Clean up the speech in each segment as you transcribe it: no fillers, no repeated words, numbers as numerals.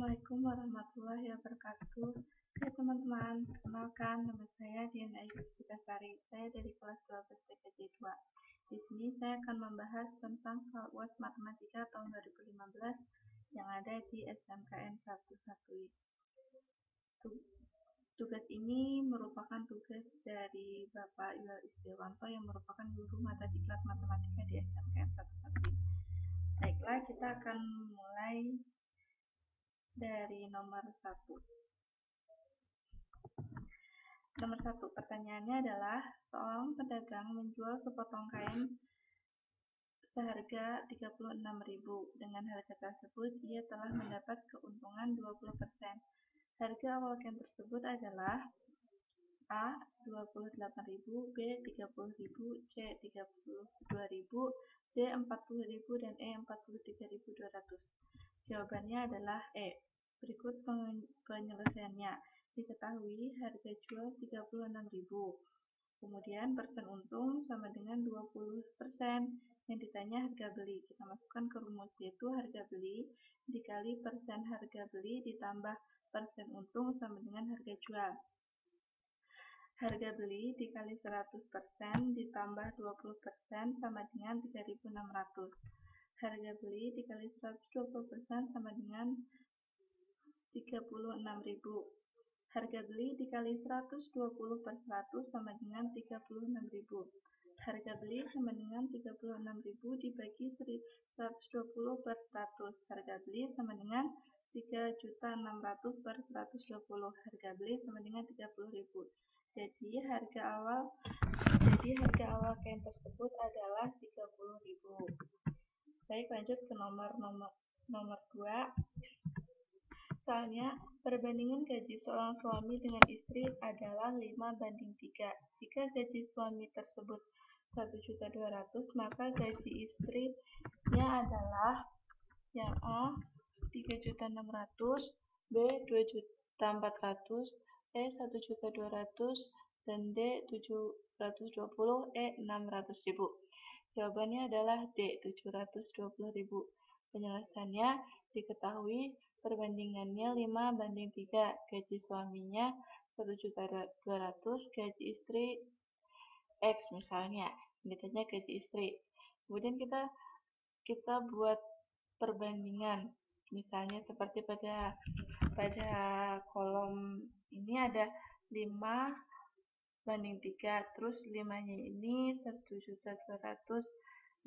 Assalamualaikum warahmatullahi wabarakatuh. Hai teman-teman, perkenalkan nama saya Diana Puspitasari. Saya dari kelas 12 TKJ 2. Di sini saya akan membahas tentang soal UAS Matematika tahun 2015 yang ada di SMKN 11. Tugas ini merupakan tugas dari Bapak Ilal Istiwanto yang merupakan guru mata diklat matematika di SMKN 11. Baiklah, kita akan mulai dari nomor 1. Nomor 1, pertanyaannya adalah seorang pedagang menjual sepotong kain seharga 36.000. Dengan harga tersebut, ia telah mendapat keuntungan 20%. Harga awal kain tersebut adalah A. 28.000, B. 30.000, C. 32.000, D. 40.000, dan E. 43.200. Jawabannya adalah E. Berikut penyelesaiannya. Diketahui harga jual 36.000. Kemudian persen untung sama dengan 20%. Yang ditanya harga beli. Kita masukkan ke rumus, yaitu harga beli dikali persen harga beli ditambah persen untung sama dengan harga jual. Harga beli dikali 100% ditambah 20% sama dengan 3.600. Harga beli dikali 120% sama dengan 36.000. Harga beli dikali 120 per 100 sama dengan 36.000. Harga beli sama dengan 36.000 dibagi 120 per 100. Harga beli sama dengan 3.600 per 120. Harga beli sama dengan 30.000. Jadi harga awal kain tersebut adalah 30.000. Baik, lanjut ke nomor 2. Soalnya, perbandingan gaji seorang suami dengan istri adalah 5:3. Jika gaji suami tersebut 1.200.000, maka gaji istrinya adalah yang A 3.600.000, B 2.400.000, E 1.200.000, dan D 720, E 600.000. Jawabannya adalah D 720.000. Penjelasannya, diketahui perbandingannya 5:3, gaji suaminya 1.200.000, gaji istri X misalnya, ditanya gaji istri. Kemudian kita buat perbandingan, misalnya seperti pada kolom ini ada 5:3, terus 5-nya ini 1.200.000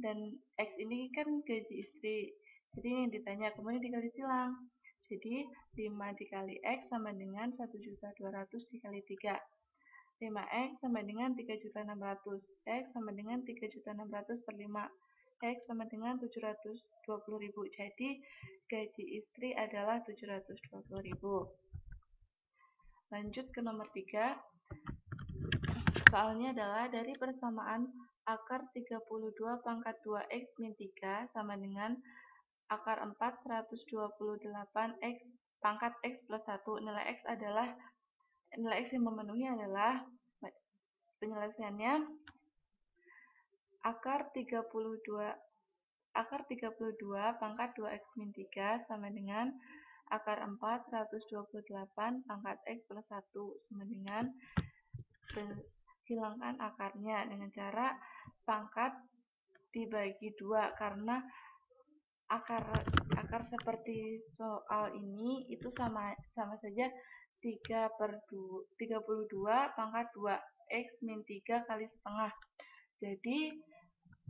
dan X ini kan gaji istri. Jadi yang ditanya kemudian dikali silang. Jadi 5 dikali X sama dengan 1.200.000 dikali 3. 5X sama dengan 3.600. X sama dengan 3.600 per 5. X sama dengan 720.000. Jadi gaji istri adalah 720.000. Lanjut ke nomor 3. Soalnya adalah dari persamaan akar 32 pangkat 2X min 3 sama dengan akar 4 128X pangkat X plus 1. Nilai X yang memenuhi adalah, penyelesaiannya, akar 32 pangkat 2X min 3 sama dengan akar 4 128 pangkat X plus 1 sama dengan, hilangkan akarnya dengan cara pangkat dibagi 2, karena akar seperti soal ini itu sama saja 32 pangkat 2X min 3 kali setengah.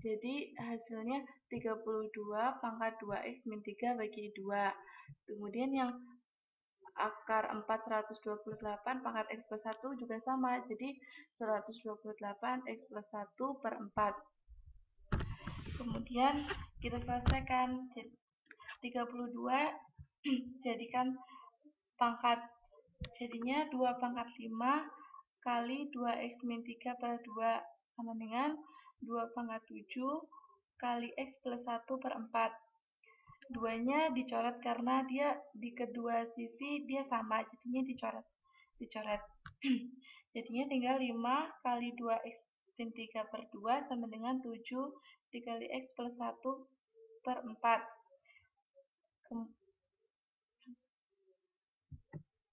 Jadi hasilnya 32 pangkat 2X min 3 bagi 2. Kemudian yang akar 4 128 pangkat X plus 1 juga sama. Jadi 128 X plus 1 per 4. Kemudian kita selesaikan. 32 jadikan pangkat, jadinya 2 pangkat 5 kali 2X min 3 per 2 sama dengan 2 pangkat 7 kali X plus 1 per 4. 2-nya dicoret karena dia di kedua sisi dia sama, jadinya dicoret. Jadinya tinggal 5 kali 2X min 3 per 2 sama dengan 7 dikali X plus 1 per 4.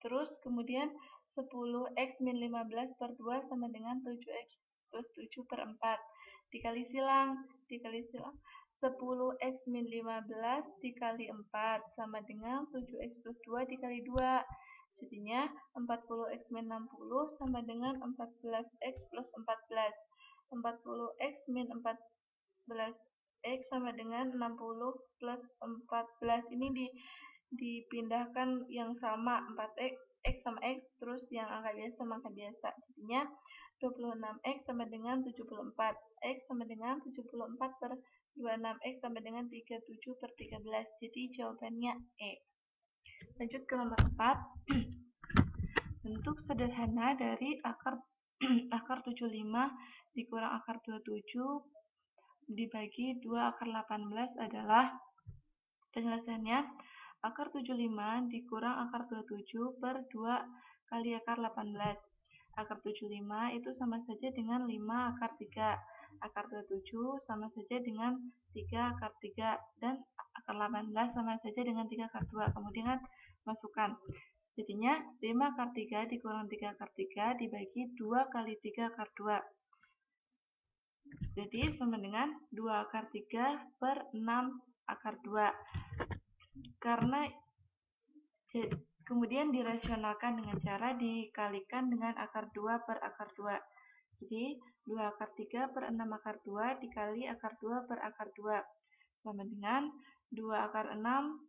Terus kemudian 10x min 15 per 2 sama dengan 7x plus 7 per 4. Dikali silang. 10x min 15 dikali 4 sama dengan 7x plus 2 dikali 2. Jadinya 40x min 60 sama dengan 14x plus 14. 40x min 14x sama dengan 60 plus 14. Ini dipindahkan yang sama, 4x sama x, terus yang angka biasa sama angka biasa. Jadinya 26x sama dengan 74. X sama dengan 74 per 26x sama dengan 37 per 13. Jadi jawabannya E. Lanjut ke nomor 4. Bentuk sederhana dari akar 75 dikurang akar 27 dibagi 2 akar 18 adalah, penjelasannya, akar 75 dikurang akar 27 per 2 kali akar 18. Akar 75 itu sama saja dengan 5 akar 3. Akar 27 sama saja dengan 3 akar 3. Dan akar 18 sama saja dengan 3 akar 2. Kemudian masukkan. Jadinya 5 akar 3 dikurang 3 akar 3 dibagi 2 kali 3 akar 2. Jadi sama dengan 2 akar 3 per 6 akar 2. Karena kemudian dirasionalkan dengan cara dikalikan dengan akar 2 per akar 2. Jadi 2 akar 3 per 6 akar 2 dikali akar 2 per akar 2 sama dengan 2 akar 6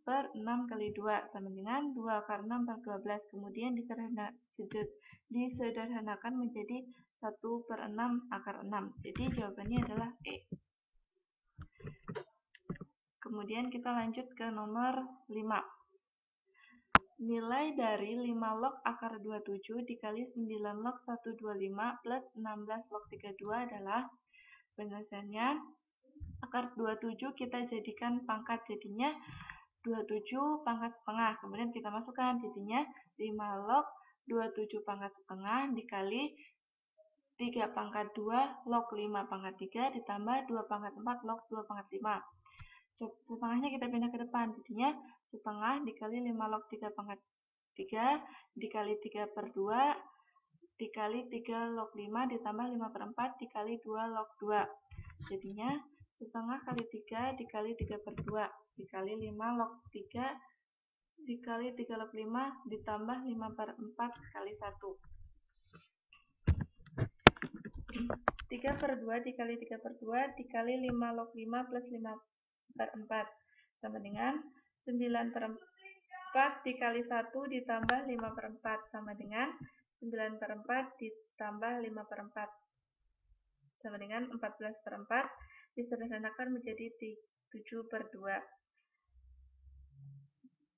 per 6 kali 2 sama dengan 2 akar 6 per 12. Kemudian disederhanakan menjadi 1 per 6 akar 6. Jadi jawabannya adalah E. Kemudian kita lanjut ke nomor 5. Nilai dari 5 log akar 27 dikali 9 log 125 plus 16 log 32 adalah, penjelasannya, akar 27 kita jadikan pangkat, jadinya 27 pangkat setengah. Kemudian kita masukkan, jadinya 5 log 27 pangkat setengah dikali 3 pangkat 2 log 5 pangkat 3 ditambah 2 pangkat 4 log 2 pangkat 5. Setengahnya kita pindah ke depan, jadinya setengah dikali 5 log 3 pangkat 3 dikali 3 per 2 dikali 3 log 5 ditambah 5 per 4 dikali 2 log 2. Jadinya setengah kali 3 dikali 3 per 2 dikali 5 log 3 dikali 3 log 5 ditambah 5 per 4 kali 1. 3 per 2 dikali 3 per 2 dikali 5 log 5 plus 5 per 4 sama dengan 9 per 4 dikali 1 ditambah 5 per 4 sama dengan 9 per 4 ditambah 5 per 4 sama dengan 14 per 4 disederhanakan menjadi 7 per 2.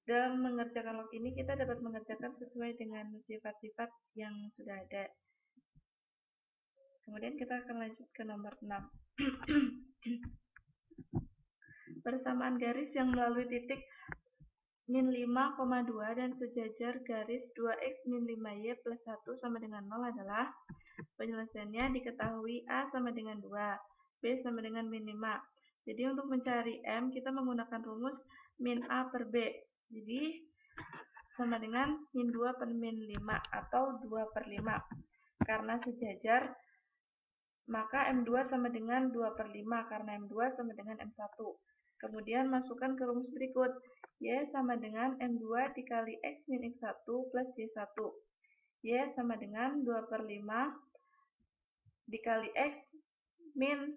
Dalam mengerjakan log ini kita dapat mengerjakan sesuai dengan sifat-sifat yang sudah ada. Kemudian kita akan lanjut ke nomor 6. Persamaan garis yang melalui titik min 5,2 dan sejajar garis 2x min 5y plus 1 sama dengan 0 adalah, penjelasannya, diketahui A sama dengan 2, B sama dengan min 5. Jadi untuk mencari M kita menggunakan rumus min A per B. Jadi sama dengan min 2 per min 5 atau 2 per 5. Karena sejajar, maka M2 sama dengan 2 per 5 karena M2 sama dengan M1. Kemudian masukkan ke rumus berikut. Y sama dengan M2 dikali X min X1 plus Y1. Y sama dengan 2 per 5 dikali X min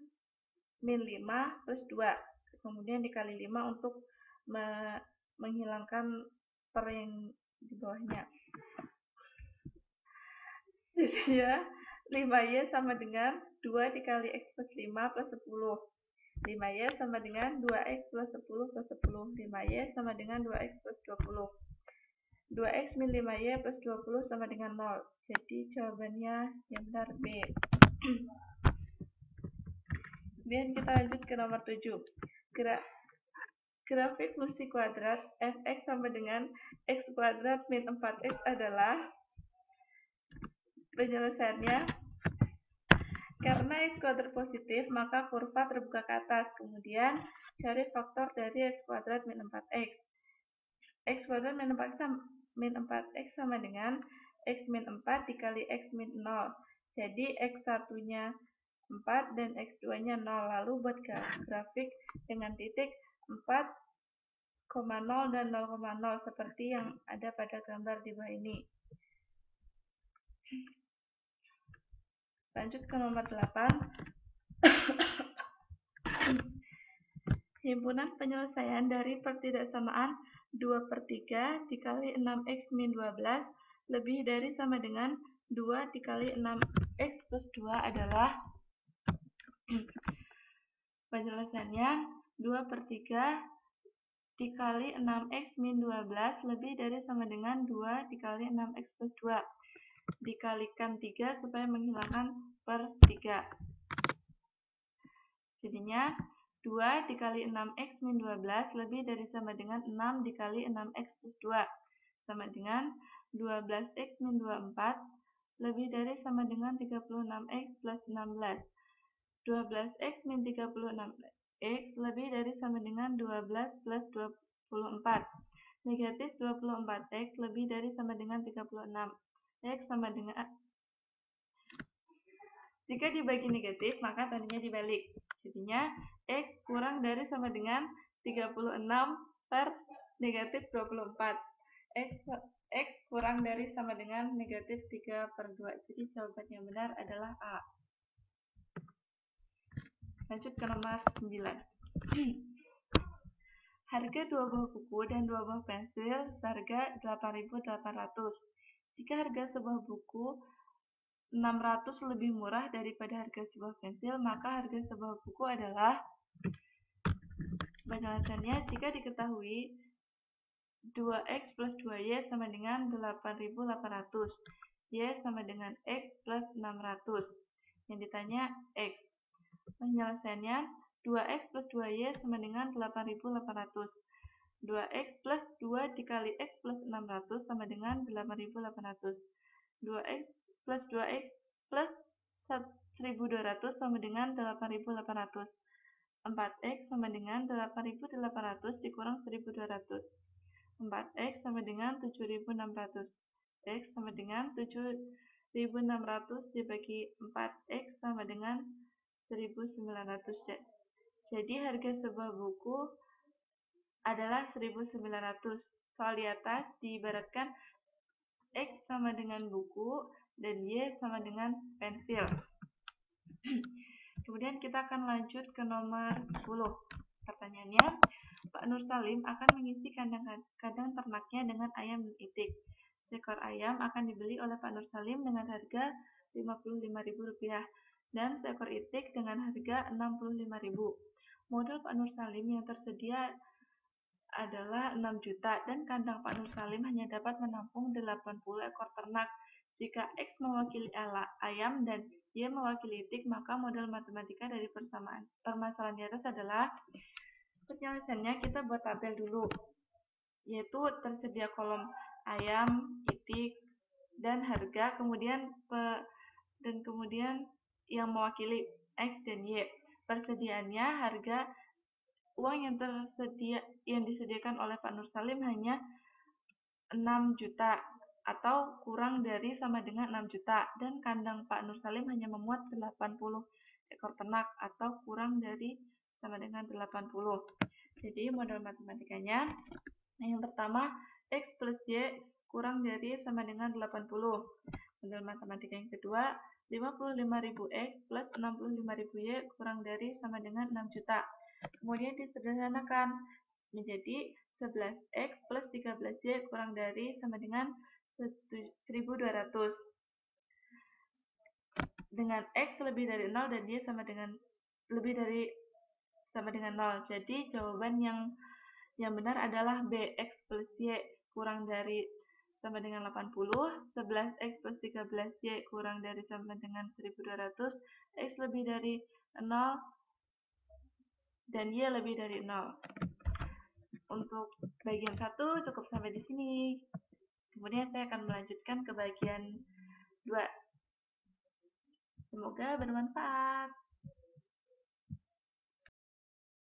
5 plus 2. Kemudian dikali 5 untuk menghilangkan per yang di bawahnya. Jadi ya, 5Y sama dengan 2 dikali X plus 5 plus 10. 5Y sama dengan 2X plus 10 plus 10. 5Y sama dengan 2X plus 20. 2X min 5Y plus 20 sama dengan 0. Jadi jawabannya yang benar B. Kemudian kita lanjut ke nomor 7. Grafik fungsi kuadrat fx sama dengan x kuadrat min 4x adalah, penjelasannya, karena x kuadrat positif maka kurva terbuka ke atas. Kemudian cari faktor dari x kuadrat min 4x. X kuadrat min 4x min 4x sama dengan x min 4 dikali x min 0. Jadi x1 nya 4 dan x2 nya 0. Lalu buat grafik dengan titik 4,0 dan 0,0 seperti yang ada pada gambar di bawah ini. Lanjut ke nomor 8. Himpunan penyelesaian dari pertidaksamaan 2/3 dikali 6x min 12 lebih dari sama dengan 2 dikali 6x plus 2 adalah penyelesaiannya 2/3 dikali 6x min 12 lebih dari sama dengan 2 dikali 6x plus 2. Dikalikan 3 supaya menghilangkan per 3. Jadinya 2 dikali 6x min 12 lebih dari sama dengan 6 dikali 6x plus 2 sama dengan 12x min 24 lebih dari sama dengan 36x plus 16. 12x min 36x lebih dari sama dengan 12 plus 24. Negatif 24x lebih dari sama dengan 36. X sama dengan, jika dibagi negatif maka tandanya dibalik. Jadinya X kurang dari sama dengan 36 per negatif 24. X kurang dari sama dengan negatif 3/2. Jadi jawaban yang benar adalah A. Lanjut ke nomor 9. Harga 2 buah buku dan 2 buah pensil seharga 8.800. Jika harga sebuah buku 600 lebih murah daripada harga sebuah pensil, maka harga sebuah buku adalah, penjelasannya jika diketahui 2x plus 2y sama dengan 8.800, y sama dengan x plus 600. Yang ditanya x. Penjelasannya 2x plus 2y sama dengan 8.800. 2x plus 2 dikali x plus 600 sama dengan 8.800. 2x plus 2x plus 1.200 sama dengan 8.800. 4x sama dengan 8.800 dikurang 1.200. 4x sama dengan 7.600. X sama dengan 7.600 dibagi 4x sama dengan 1.900. Jadi harga sebuah buku adalah 1.900. Soal di atas diibaratkan X sama dengan buku dan Y sama dengan pensil. Kemudian kita akan lanjut ke nomor 10. Pertanyaannya, Pak Nur Salim akan mengisi kandang ternaknya dengan ayam dan itik. Seekor ayam akan dibeli oleh Pak Nur Salim dengan harga Rp55.000 dan seekor itik dengan harga Rp65.000. Modal Pak Nur Salim yang tersedia adalah 6 juta dan kandang Pak Nur Salim hanya dapat menampung 80 ekor ternak. Jika X mewakili ayam dan Y mewakili itik, maka modal matematika dari permasalahan di atas adalah, penyelesaiannya kita buat tabel dulu, yaitu tersedia kolom ayam, itik, dan harga, kemudian yang mewakili X dan Y. Persediaannya harga uang yang disediakan oleh Pak Nur Salim hanya 6 juta atau kurang dari sama dengan 6 juta dan kandang Pak Nur Salim hanya memuat 80 ekor ternak atau kurang dari sama dengan 80. Jadi modal matematikanya yang pertama X plus Y kurang dari sama dengan 80. Modal matematika yang kedua 55.000X plus 65.000Y kurang dari sama dengan 6 juta. Kemudian disederhanakan menjadi 11x plus 13y kurang dari sama dengan 1.200. Dengan x lebih dari 0 dan y sama dengan lebih dari sama dengan 0. Jadi jawaban yang benar adalah B, x plus y kurang dari sama dengan 80, 11x plus 13y kurang dari sama dengan 1.200, x lebih dari 0 dan y lebih dari 0. Untuk bagian 1 cukup sampai di sini. Kemudian saya akan melanjutkan ke bagian 2. Semoga bermanfaat.